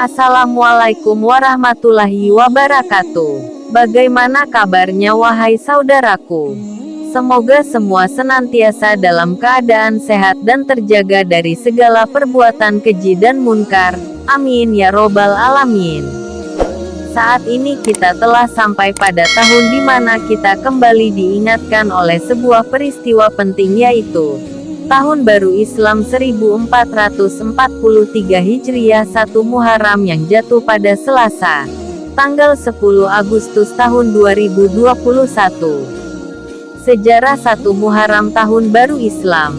Assalamualaikum warahmatullahi wabarakatuh. Bagaimana kabarnya wahai saudaraku? Semoga semua senantiasa dalam keadaan sehat dan terjaga dari segala perbuatan keji dan munkar. Amin ya robbal alamin. Saat ini kita telah sampai pada tahun di mana kita kembali diingatkan oleh sebuah peristiwa penting, yaitu Tahun Baru Islam 1443 Hijriah 1 Muharram yang jatuh pada Selasa, tanggal 10 Agustus tahun 2021. Sejarah 1 Muharram Tahun Baru Islam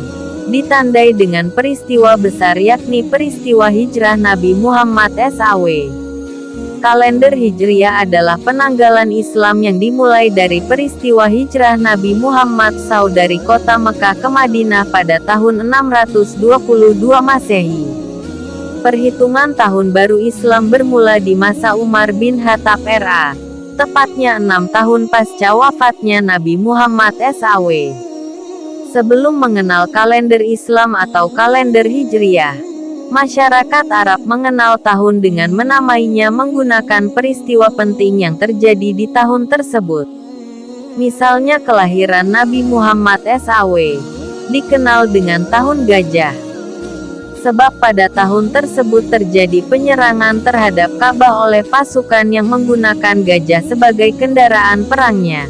ditandai dengan peristiwa besar, yakni peristiwa hijrah Nabi Muhammad SAW. Kalender Hijriah adalah penanggalan Islam yang dimulai dari peristiwa hijrah Nabi Muhammad SAW dari kota Mekah ke Madinah pada tahun 622 Masehi. Perhitungan Tahun Baru Islam bermula di masa Umar bin Khattab RA, tepatnya 6 tahun pasca wafatnya Nabi Muhammad SAW. Sebelum mengenal kalender Islam atau kalender Hijriah, masyarakat Arab mengenal tahun dengan menamainya menggunakan peristiwa penting yang terjadi di tahun tersebut. Misalnya kelahiran Nabi Muhammad SAW dikenal dengan tahun gajah, sebab pada tahun tersebut terjadi penyerangan terhadap Ka'bah oleh pasukan yang menggunakan gajah sebagai kendaraan perangnya.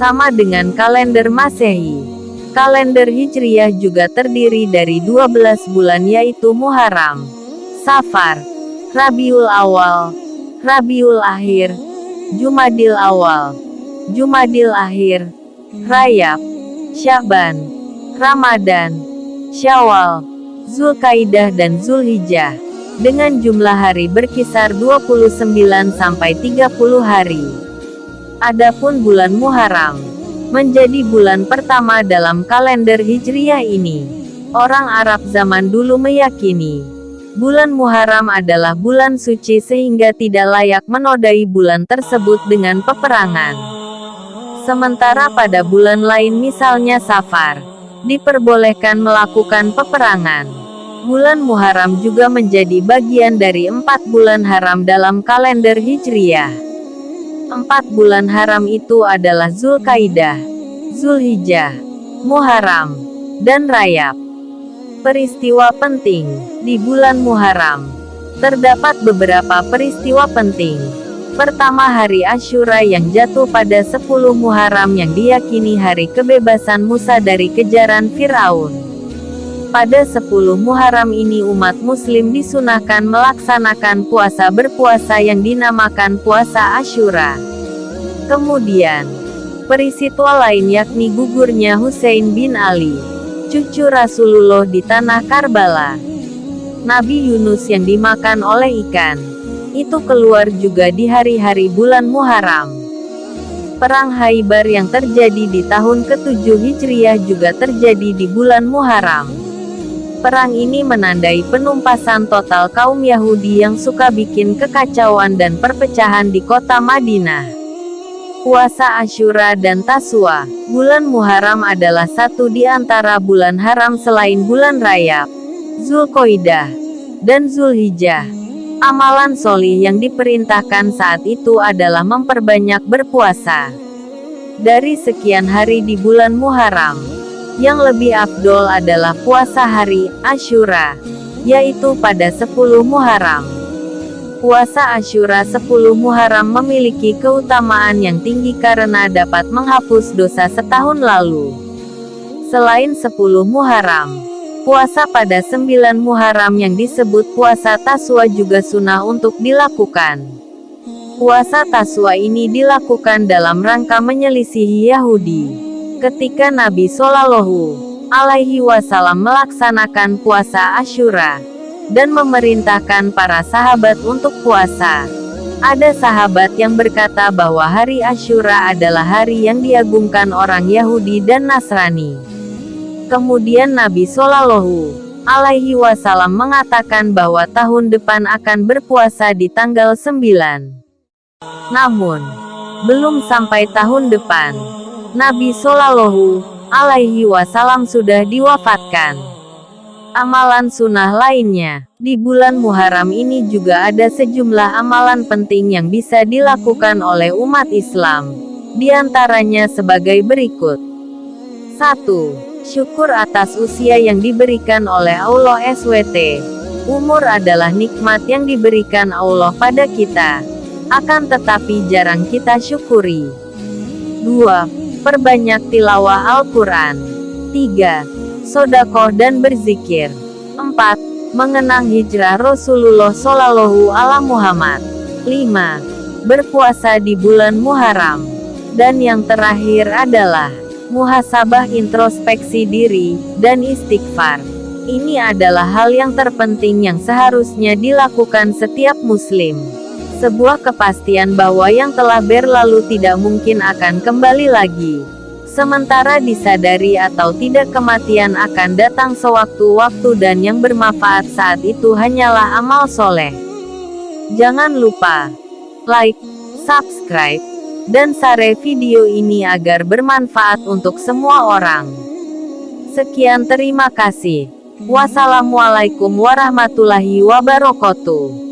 Sama dengan kalender Masehi, kalender Hijriah juga terdiri dari 12 bulan, yaitu Muharram, Safar, Rabiul Awal, Rabiul Akhir, Jumadil Awal, Jumadil Akhir, Rajab, Sya'ban, Ramadan, Syawal, Zulkaidah dan Zulhijjah, dengan jumlah hari berkisar 29 sampai 30 hari. Adapun bulan Muharram menjadi bulan pertama dalam kalender Hijriah ini. Orang Arab zaman dulu meyakini bulan Muharram adalah bulan suci sehingga tidak layak menodai bulan tersebut dengan peperangan. Sementara pada bulan lain misalnya Safar, diperbolehkan melakukan peperangan. Bulan Muharram juga menjadi bagian dari 4 bulan haram dalam kalender Hijriah. 4 bulan haram itu adalah Zulkaidah, Zulhijjah, Muharram, dan Rajab. Peristiwa penting di bulan Muharram. Terdapat beberapa peristiwa penting. Pertama, hari Asyura yang jatuh pada 10 Muharram yang diyakini hari kebebasan Musa dari kejaran Firaun. Pada 10 Muharram ini umat muslim disunahkan melaksanakan puasa berpuasa yang dinamakan puasa Asyura. Kemudian, peristiwa lain yakni gugurnya Husain bin Ali, cucu Rasulullah di tanah Karbala. Nabi Yunus yang dimakan oleh ikan, itu keluar juga di hari-hari bulan Muharram. Perang Khaybar yang terjadi di tahun ke-7 Hijriah juga terjadi di bulan Muharram. Perang ini menandai penumpasan total kaum Yahudi yang suka bikin kekacauan dan perpecahan di kota Madinah. Puasa Asyura dan Taswa. Bulan Muharram adalah satu di antara bulan haram selain bulan Rajab, Zulqa'dah, dan Zulhijjah. Amalan sholih yang diperintahkan saat itu adalah memperbanyak berpuasa. Dari sekian hari di bulan Muharram, yang lebih afdol adalah puasa hari Asyura, yaitu pada 10 Muharram. Puasa Asyura 10 Muharram memiliki keutamaan yang tinggi karena dapat menghapus dosa setahun lalu. Selain 10 Muharram, puasa pada 9 Muharram yang disebut puasa Taswa juga sunnah untuk dilakukan. Puasa Taswa ini dilakukan dalam rangka menyelisihi Yahudi. Ketika Nabi Shallallahu Alaihi Wasallam melaksanakan puasa Asyura dan memerintahkan para sahabat untuk puasa, ada sahabat yang berkata bahwa hari Asyura adalah hari yang diagungkan orang Yahudi dan Nasrani. Kemudian Nabi Shallallahu Alaihi Wasallam mengatakan bahwa tahun depan akan berpuasa di tanggal 9. Namun, belum sampai tahun depan, Nabi Shallallahu Alaihi Wasallam sudah diwafatkan. Amalan sunnah lainnya. Di bulan Muharram ini juga ada sejumlah amalan penting yang bisa dilakukan oleh umat Islam. Di antaranya sebagai berikut. 1. Syukur atas usia yang diberikan oleh Allah SWT. Umur adalah nikmat yang diberikan Allah pada kita. Akan tetapi jarang kita syukuri. 2. Perbanyak tilawah Al-Quran. 3. Sodakoh dan berzikir. 4. Mengenang hijrah Rasulullah Shallallahu Alaihi Muhammad. 5. Berpuasa di bulan Muharram. Dan yang terakhir adalah muhasabah, introspeksi diri, dan istighfar. Ini adalah hal yang terpenting yang seharusnya dilakukan setiap muslim. Sebuah kepastian bahwa yang telah berlalu tidak mungkin akan kembali lagi. Sementara disadari atau tidak kematian akan datang sewaktu-waktu dan yang bermanfaat saat itu hanyalah amal soleh. Jangan lupa like, subscribe, dan share video ini agar bermanfaat untuk semua orang. Sekian, terima kasih. Wassalamualaikum warahmatullahi wabarakatuh.